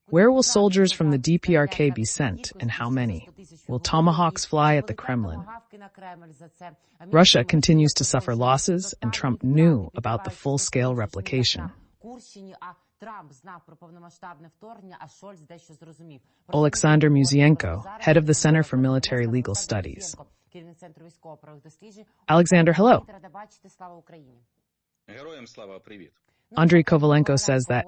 Where will soldiers from the DPRK be sent, and how many? Will tomahawks fly at the Kremlin? Russia continues to suffer losses, and Trump knew about the full-scale replication. Alexander Musienko, head of the Center for Military Legal Studies. Alexander, hello. Andriy Kovalenko says that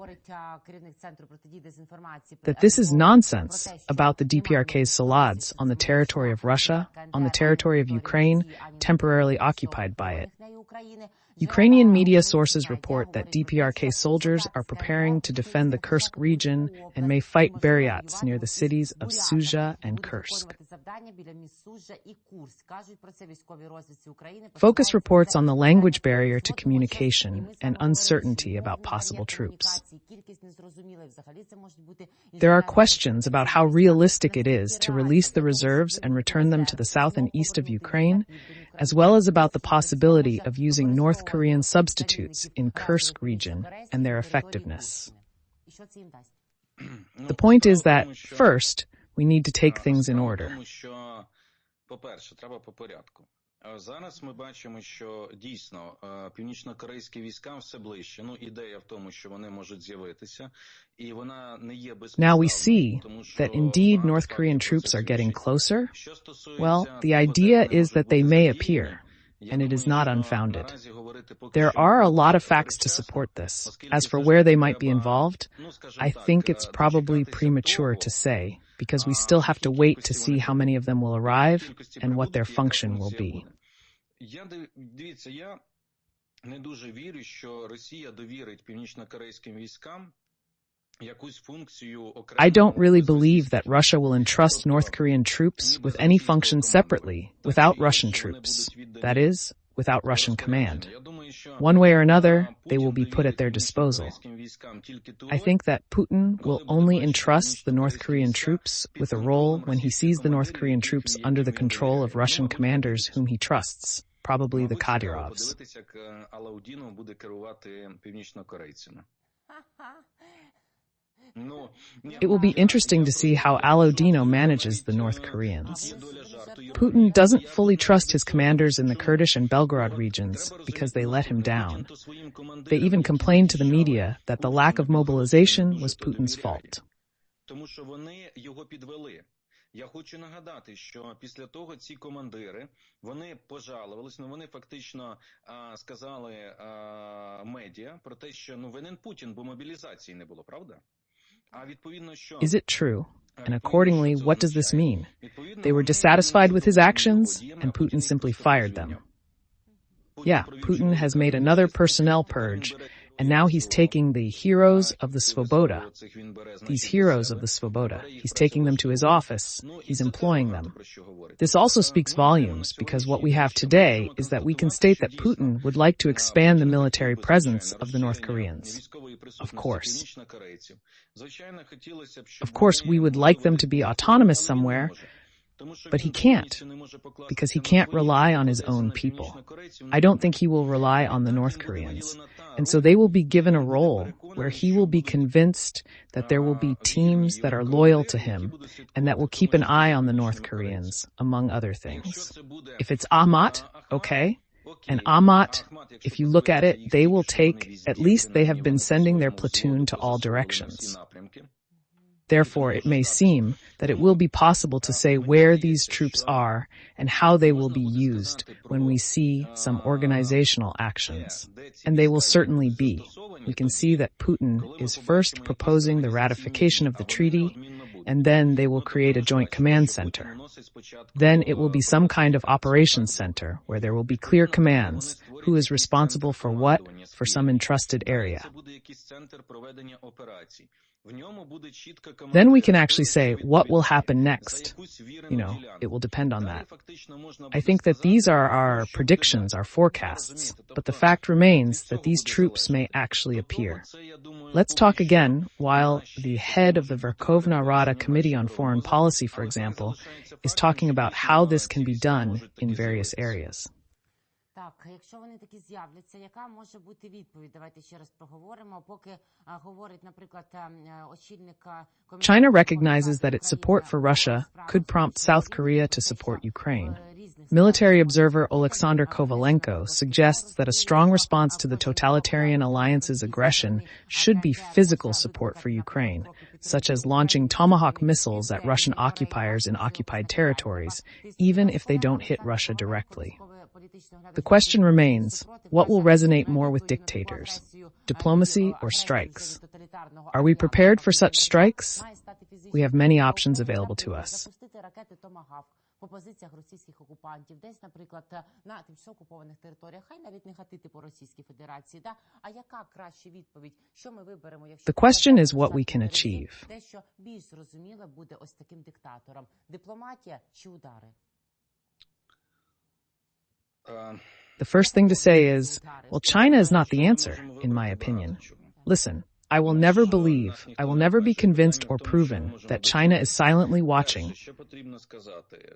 this is nonsense about the DPRK's salades on the territory of Russia, on the territory of Ukraine, temporarily occupied by it. Ukrainian media sources report that DPRK soldiers are preparing to defend the Kursk region and may fight Buryats near the cities of Sudzha and Kursk. Focus reports on the language barrier to communication and uncertainty about possible troops. There are questions about how realistic it is to release the reserves and return them to the south and east of Ukraine, as well as about the possibility of using North Korean substitutes in Kursk region and their effectiveness. The point is that, first, we need to take things in order. Зараз ми бачимо, що дійсно північно-корейські війська все ближче. Ідея в тому, що вони можуть з'явитися, і вона не є безпідставною. Now we see that indeed North Korean troops are getting closer. Well, the idea is that they may appear, and it is not unfounded. There are a lot of facts to support this. As for where they might be involved, I think it's probably premature to say, because we still have to wait to see how many of them will arrive and what their function will be. Я не дуже вірю, що Росія довірить північно-корейським військам якусь функцію окремо. I don't really believe that Russia will entrust North Korean troops with any function separately, without Russian troops. That is, without Russian command. One way or another, they will be put at their disposal. I think that Putin will only entrust the North Korean troops with a role when he sees the North Korean troops under the control of Russian commanders whom he trusts, probably the Kadyrovs. It will be interesting to see how Alodino manages the North Koreans. Putin doesn't fully trust his commanders in the Kurdish and Belgorod regions because they let him down. They even complained to the media that the lack of mobilization was Putin's fault. Я хочу нагадати, що після того ці командири, вони пожалувались, вони фактично сказали медіа про те, що винен Путін, бо мобілізації не було, правда? А відповідно, що Is it true? And accordingly, what does this mean? They were dissatisfied with his actions, and Putin simply fired them. Yeah, Putin has made another personnel purge, and now he's taking the heroes of the Svoboda, these heroes of the Svoboda. He's taking them to his office. He's employing them. This also speaks volumes, because what we have today is that we can state that Putin would like to expand the military presence of the North Koreans. Of course. Of course, we would like them to be autonomous somewhere, but he can't, because he can't rely on his own people. I don't think he will rely on the North Koreans. And so they will be given a role where he will be convinced that there will be teams that are loyal to him and that will keep an eye on the North Koreans, among other things. If it's Ahmat, okay. And Ahmat, if you look at it, they will take, at least they have been sending their platoon to all directions. Therefore, it may seem that it will be possible to say where these troops are and how they will be used when we see some organizational actions. And they will certainly be. We can see that Putin is first proposing the ratification of the treaty, and then they will create a joint command center. Then it will be some kind of operations center where there will be clear commands, who is responsible for what, for some entrusted area. Then we can actually say what will happen next. It will depend on that. I think that these are our predictions, our forecasts, but the fact remains that these troops may actually appear. Let's talk again while the head of the Verkhovna Rada Committee on Foreign Policy, for example, is talking about how this can be done in various areas. Так, якщо вони такі з'являться, яка може бути відповідь? Давайте ще раз проговоримо. Поки говорить, наприклад, очільник China recognizes that its support for Russia could prompt South Korea to support Ukraine. Military observer Oleksandr Kovalenko suggests that a strong response to the totalitarian alliance's aggression should be physical support for Ukraine, such as launching Tomahawk missiles at Russian occupiers in occupied territories, even if they don't hit Russia directly. The question remains, what will resonate more with dictators, diplomacy or strikes? Are we prepared for such strikes? We have many options available to us. по позиціях російських окупантів, десь, наприклад, на тимчасово окупованих територіях, хай навіть не гатити по Російській Федерації, да? А яка краща відповідь? Що ми виберемо, якщо... The question is what we can achieve. Те, що більш зрозуміло буде ось таким диктатором. Дипломатія чи удари? The first thing to say is, well, China is not the answer, in my opinion. Listen, I will never believe, I will never be convinced or proven that China is silently watching. Що потрібно сказати?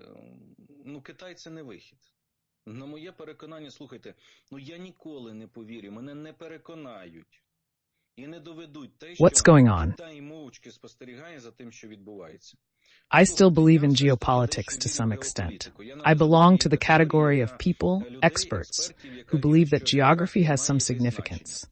Китай – це не вихід. На моє переконання, слухайте, я ніколи не повірю, мене не переконають і не доведуть те, що Китай мовчки спостерігає за тим, що відбувається. I still believe in geopolitics to some extent. I belong to the category of people, experts, who believe that geography has some significance.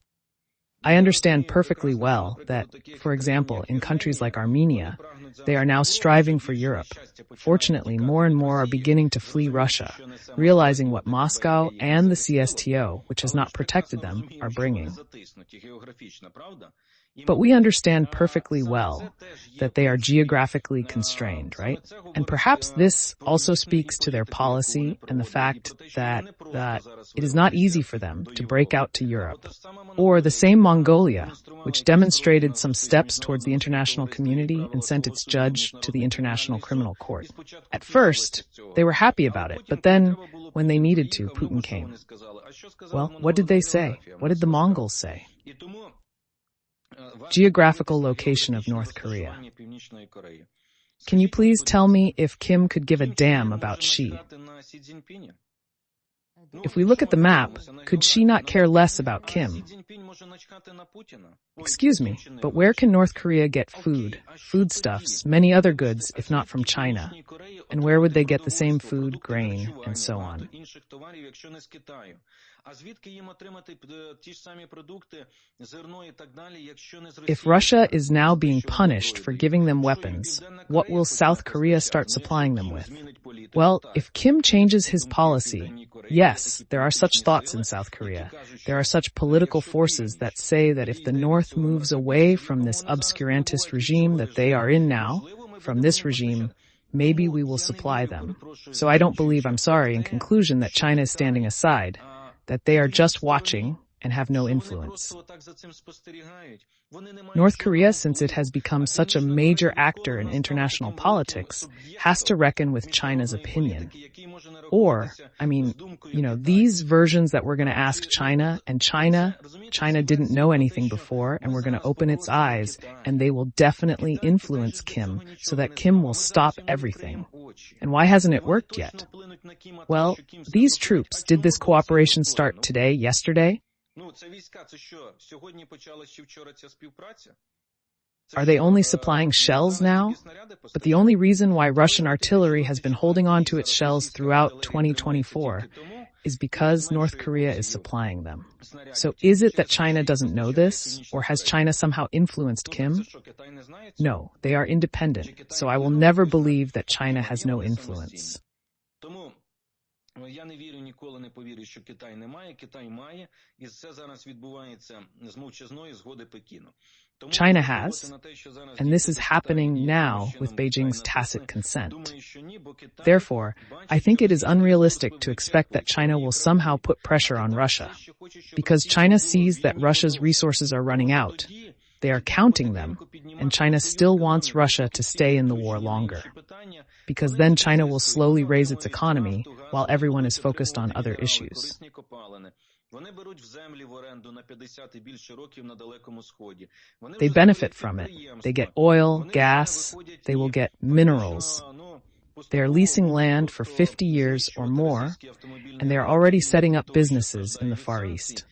I understand perfectly well that, for example, in countries like Armenia, they are now striving for Europe. Fortunately, more and more are beginning to flee Russia, realizing what Moscow and the CSTO, which has not protected them, are bringing. But we understand perfectly well that they are geographically constrained, right? And perhaps this also speaks to their policy and the fact that it is not easy for them to break out to Europe. Or the same Mongolia, which demonstrated some steps towards the international community and sent its judge to the International Criminal Court. At first, they were happy about it, but then, when they needed to, Putin came. Well, what did they say? What did the Mongols say? Geographical location of North Korea. Can you please tell me if Kim could give a damn about Xi? If we look at the map, could Xi not care less about Kim? Excuse me, but where can North Korea get food, foodstuffs, many other goods, if not from China? And where would they get the same food, grain, and so on? If Russia is now being punished for giving them weapons, what will South Korea start supplying them with? Well, if Kim changes his policy, yes, there are such thoughts in South Korea. There are such political forces that say that if the North moves away from this obscurantist regime that they are in now, from this regime, maybe we will supply them. So I don't believe, I'm sorry, in conclusion, that China is standing aside, that they are just watching and have no influence. North Korea, since it has become such a major actor in international politics, has to reckon with China's opinion. Or, these versions that we're going to ask China, and China didn't know anything before, and we're going to open its eyes, and they will definitely influence Kim, so that Kim will stop everything. And why hasn't it worked yet? Well, these troops, did this cooperation start today, yesterday? Are they only supplying shells now? But the only reason why Russian artillery has been holding on to its shells throughout 2024 is because North Korea is supplying them. So is it that China doesn't know this, or has China somehow influenced Kim? No, they are independent, so I will never believe that China has no influence. Я не вірю, ніколи не повірю, що Китай не має. Китай має, і це зараз відбувається з мовчазної згоди Пекіну. China has, and this is happening now with Beijing's tacit consent. Therefore, I think it is unrealistic to expect that China will somehow put pressure on Russia, because China sees that Russia's resources are running out. They are counting them, and China still wants Russia to stay in the war longer, because then China will slowly raise its economy while everyone is focused on other issues. They benefit from it. They get oil, gas, they will get minerals. They are leasing land for 50 years or more, and they are already setting up businesses in the Far East.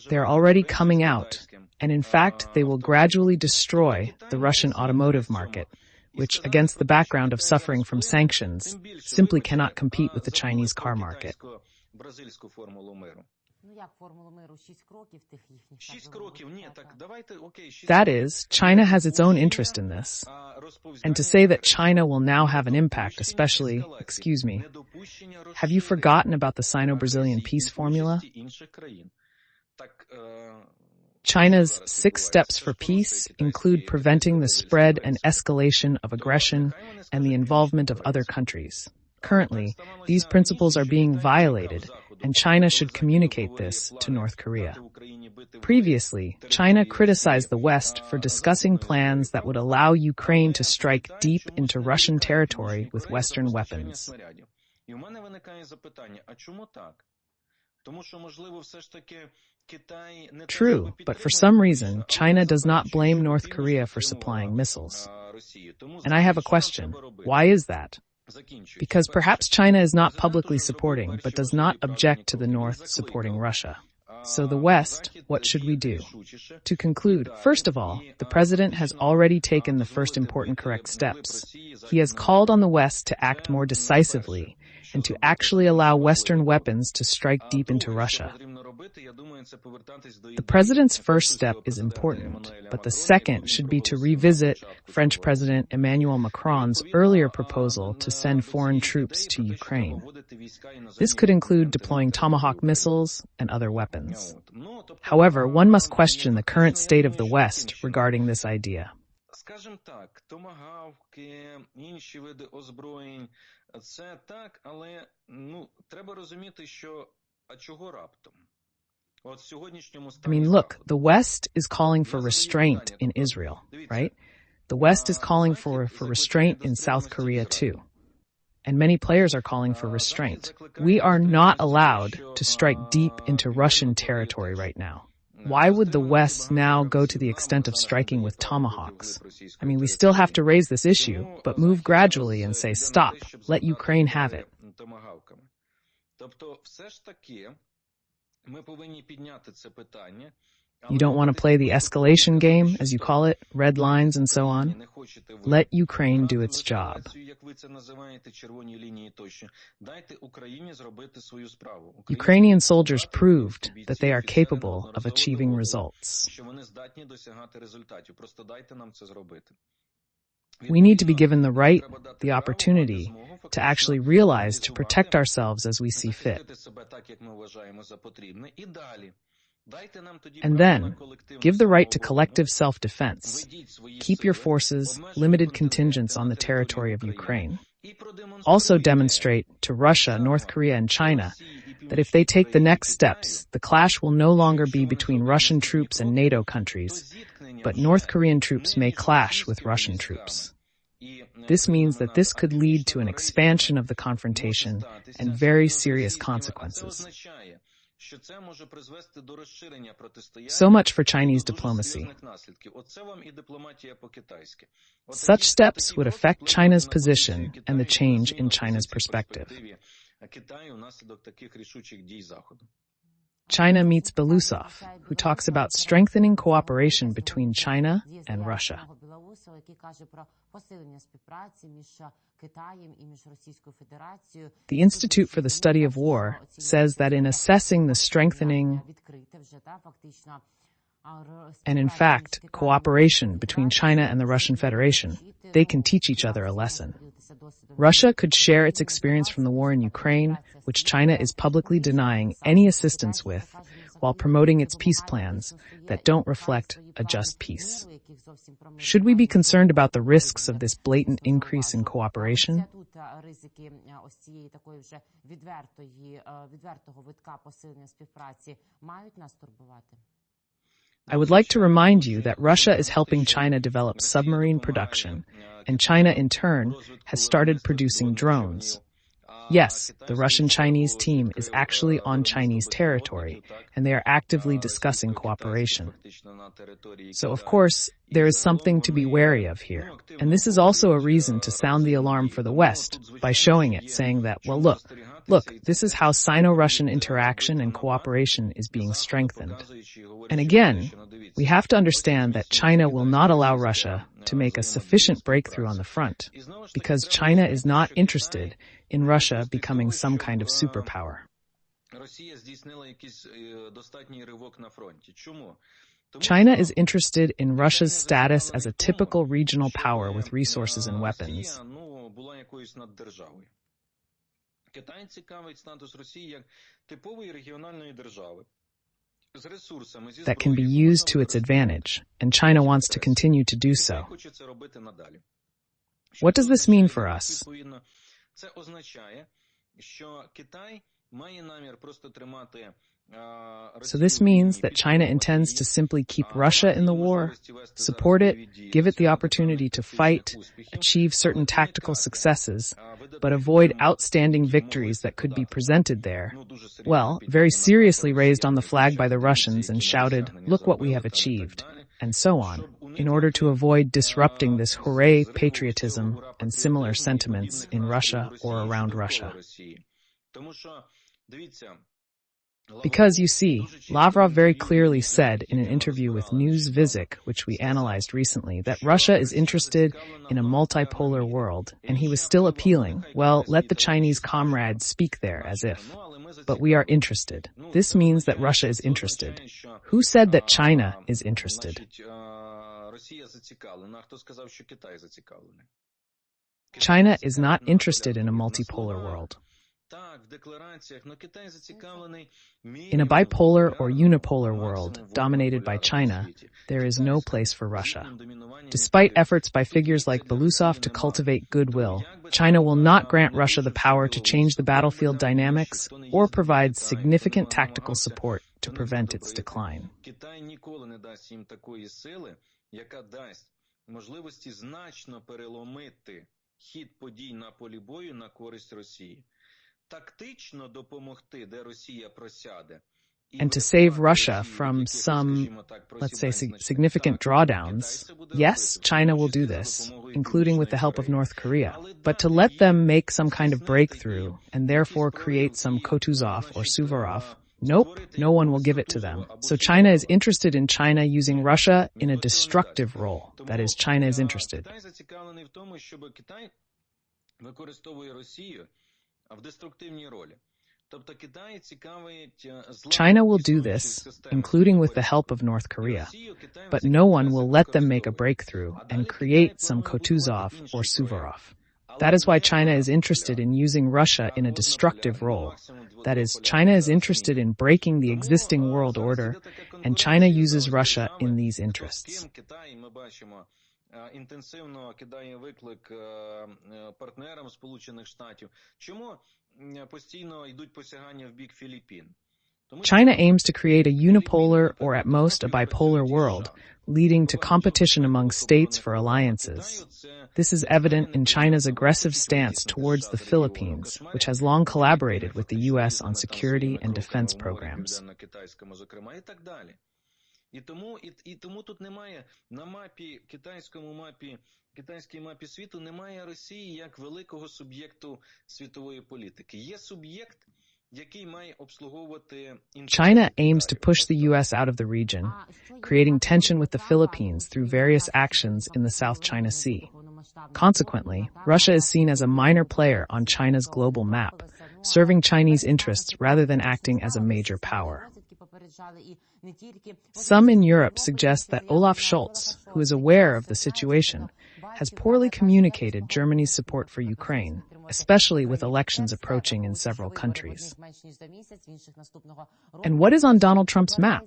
They are already coming out, and in fact, they will gradually destroy the Russian automotive market, which, against the background of suffering from sanctions, simply cannot compete with the Chinese car market. That is, China has its own interest in this. And to say that China will now have an impact, especially, excuse me, have you forgotten about the Sino-Brazilian peace formula? China's 6 steps for peace include preventing the spread and escalation of aggression and the involvement of other countries. Currently, these principles are being violated, and China should communicate this to North Korea. Previously, China criticized the West for discussing plans that would allow Ukraine to strike deep into Russian territory with Western weapons. True, but for some reason, China does not blame North Korea for supplying missiles. And I have a question. Why is that? Because perhaps China is not publicly supporting, but does not object to the North supporting Russia. So the West, what should we do? To conclude, first of all, the President has already taken the first important correct steps. He has called on the West to act more decisively and to actually allow Western weapons to strike deep into Russia. The President's first step is important, but the second should be to revisit French President Emmanuel Macron's earlier proposal to send foreign troops to Ukraine. This could include deploying Tomahawk missiles and other weapons. However, one must question the current state of the West regarding this idea. Це так, але, треба розуміти, що, а чого раптом? От в сьогоднішньому стані... I mean, look, the West is calling for restraint in Israel, right? The West is calling for restraint in South Korea too. And many players are calling for restraint. We are not allowed to strike deep into Russian territory right now. Why would the West now go to the extent of striking with tomahawks? I mean, we still have to raise this issue, but move gradually and say, stop, let Ukraine have it. You don't want to play the escalation game, as you call it, red lines and so on? Let Ukraine do its job. Ukrainian soldiers proved that they are capable of achieving results. We need to be given the right, the opportunity, to actually realize to protect ourselves as we see fit. And then, give the right to collective self-defense. Keep your forces, limited contingents on the territory of Ukraine. Also demonstrate to Russia, North Korea, and China that if they take the next steps, the clash will no longer be between Russian troops and NATO countries, but North Korean troops may clash with Russian troops. This means that this could lead to an expansion of the confrontation and very serious consequences. So much for Chinese diplomacy. Such steps would affect China's position and the change in China's perspective. China meets Belousov, who talks about strengthening cooperation between China and Russia. The Institute for the Study of War says that in assessing the strengthening and, in fact, cooperation between China and the Russian Federation, they can teach each other a lesson. Russia could share its experience from the war in Ukraine, which China is publicly denying any assistance with, while promoting its peace plans that don't reflect a just peace. Should we be concerned about the risks of this blatant increase in cooperation? I would like to remind you that Russia is helping China develop submarine production, and China, in turn, has started producing drones. Yes, the Russian-Chinese team is actually on Chinese territory, and they are actively discussing cooperation. So, of course, there is something to be wary of here. And this is also a reason to sound the alarm for the West by showing it, saying that, well, look, this is how Sino-Russian interaction and cooperation is being strengthened. And again, we have to understand that China will not allow Russia to make a sufficient breakthrough on the front, because China is not interested in Russia becoming some kind of superpower. China is interested in Russia's status as a typical regional power with resources and weapons. That can be used to its advantage, and China wants to continue to do so. What does this mean for us? So this means that China intends to simply keep Russia in the war, support it, give it the opportunity to fight, achieve certain tactical successes, but avoid outstanding victories that could be presented there. Well, very seriously raised on the flag by the Russians and shouted, "Look what we have achieved," and so on, in order to avoid disrupting this hooray patriotism and similar sentiments in Russia or around Russia. Because, you see, Lavrov very clearly said in an interview with News Visic, which we analyzed recently, that Russia is interested in a multipolar world, and he was still appealing, well, let the Chinese comrades speak there as if. But we are interested. This means that Russia is interested. Who said that China is interested? China is not interested in a multipolar world. In a bipolar or unipolar world dominated by China, there is no place for Russia. Despite efforts by figures like Belousov to cultivate goodwill, China will not grant Russia the power to change the battlefield dynamics or provide significant tactical support to prevent its decline. And to save Russia from some, let's say, significant drawdowns, yes, China will do this, including with the help of North Korea. But to let them make some kind of breakthrough and therefore create some Kutuzov or Suvorov, nope, no one will give it to them. So China is interested in China using Russia in a destructive role. That is, China is interested. China will do this, including with the help of North Korea, but no one will let them make a breakthrough and create some Kutuzov or Suvorov. That is why China is interested in using Russia in a destructive role. That is, China is interested in breaking the existing world order, and China uses Russia in these interests. Інтенсивно кидає виклик партнерам Сполучених Штатів. Чому постійно йдуть посягання в бік Філіппін? China aims to create a unipolar or at most a bipolar world, leading to competition among states for alliances. This is evident in China's aggressive stance towards the Philippines, which has long collaborated with the U.S. on security and defense programs. І тому тут немає на мапі, китайській мапі світу, немає Росії як великого суб'єкту світової політики. Є суб'єкт, який має обслуговувати China aims to push the U.S. out of the region, creating tension with the Philippines through various actions in the South China Sea. Consequently, Russia is seen as a minor player on China's global map, serving Chinese interests rather than acting as a major power. Some in Europe suggest that Olaf Scholz, who is aware of the situation, has poorly communicated Germany's support for Ukraine, especially with elections approaching in several countries. And what is on Donald Trump's map?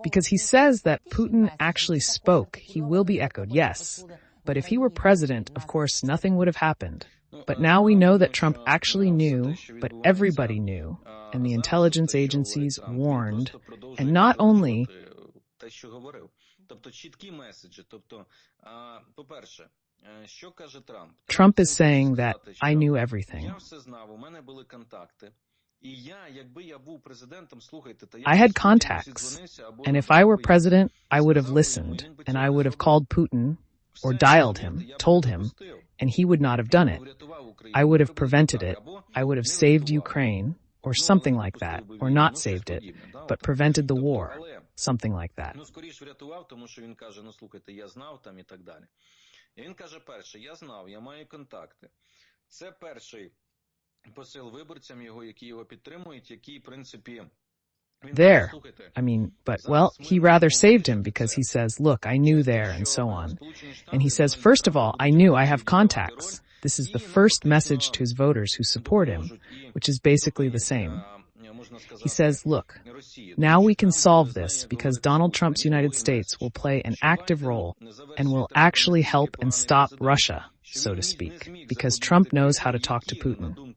Because he says that Putin actually spoke, he will be echoed, yes. But if he were president, of course, nothing would have happened. But now we know that Trump actually knew, but everybody knew, and the intelligence agencies warned, and not only... Тобто чіткі меседжі. Тобто, по-перше, Trump is saying that I knew everything. I had contacts, and if I were president, I would have listened, and I would have called Putin, or dialed him, told him, and he would not have done it. I would have prevented it. I would have saved Ukraine, or something like that, or not saved it, but prevented the war, something like that. Він каже, перше, я знав, я маю контакти. Це перший посил виборцям його, які його підтримують, які, в принципі, There. I mean, but, well, he rather saved him because he says, look, I knew there, and so on. And he says, first of all, I knew I have contacts. This is the first message to his voters who support him, which is basically the same. He says, look, now we can solve this because Donald Trump's United States will play an active role and will actually help and stop Russia, so to speak, because Trump knows how to talk to Putin.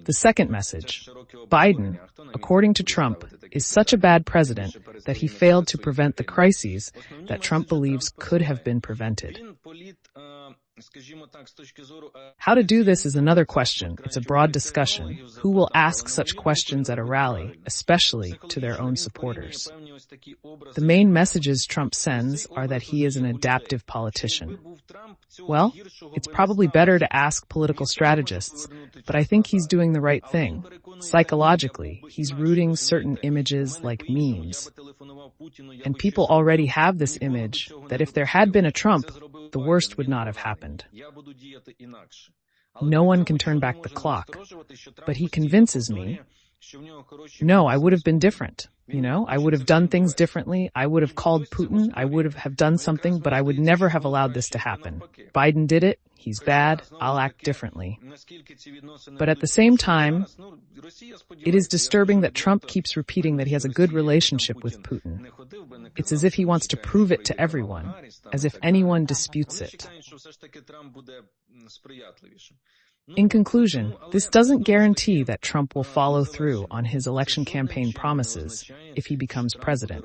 The second message, Biden, according to Trump, is such a bad president that he failed to prevent the crises that Trump believes could have been prevented. How to do this is another question. It's a broad discussion. Who will ask such questions at a rally, especially to their own supporters? The main messages Trump sends are that he is an adaptive politician. Well, it's probably better to ask political strategists, but I think he's doing the right thing. Psychologically, he's rooting certain images like memes. And people already have this image that if there had been a Trump, the worst would not have happened. No one can turn back the clock, but he convinces me, no, I would have been different. You know, I would have done things differently. I would have called Putin. I would have done something, but I would never have allowed this to happen. Biden did it. He's bad. I'll act differently. But at the same time, it is disturbing that Trump keeps repeating that he has a good relationship with Putin. It's as if he wants to prove it to everyone, as if anyone disputes it. In conclusion, this doesn't guarantee that Trump will follow through on his election campaign promises if he becomes president.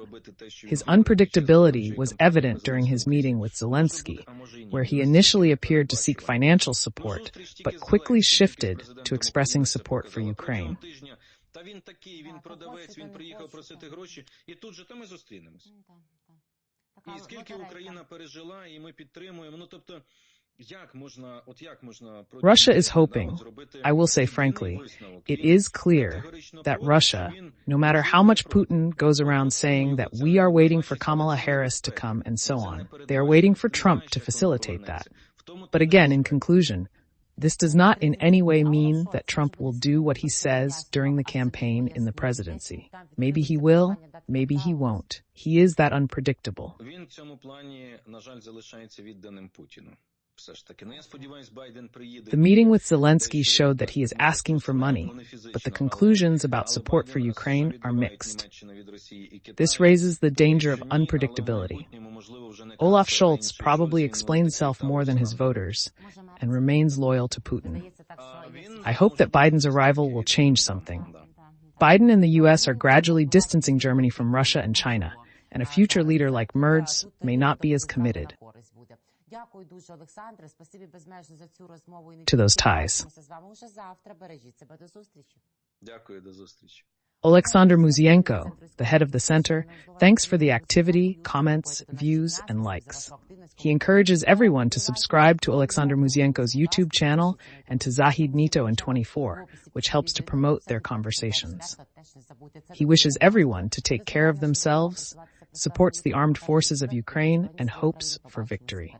His unpredictability was evident during his meeting with Zelensky, where he initially appeared to seek financial support, but quickly shifted to expressing support for Ukraine. І скільки Україна пережила, і ми підтримуємо, ну, тобто, Russia is hoping, I will say frankly, it is clear that Russia, no matter how much Putin goes around saying that we are waiting for Kamala Harris to come and so on, they are waiting for Trump to facilitate that. But again, in conclusion, this does not in any way mean that Trump will do what he says during the campaign in the presidency. Maybe he will, maybe he won't. He is that unpredictable. The meeting with Zelensky showed that he is asking for money, but the conclusions about support for Ukraine are mixed. This raises the danger of unpredictability. Olaf Scholz probably explains himself more than his voters and remains loyal to Putin. I hope that Biden's arrival will change something. Biden and the U.S. are gradually distancing Germany from Russia and China, and a future leader like Merz may not be as committed to those ties. Alexander Muzienko, the head of the center, thanks for the activity, comments, views, and likes. He encourages everyone to subscribe to Alexander Muzienko's YouTube channel and to Zahid Nito in 24, which helps to promote their conversations. He wishes everyone to take care of themselves, supports the armed forces of Ukraine, and hopes for victory.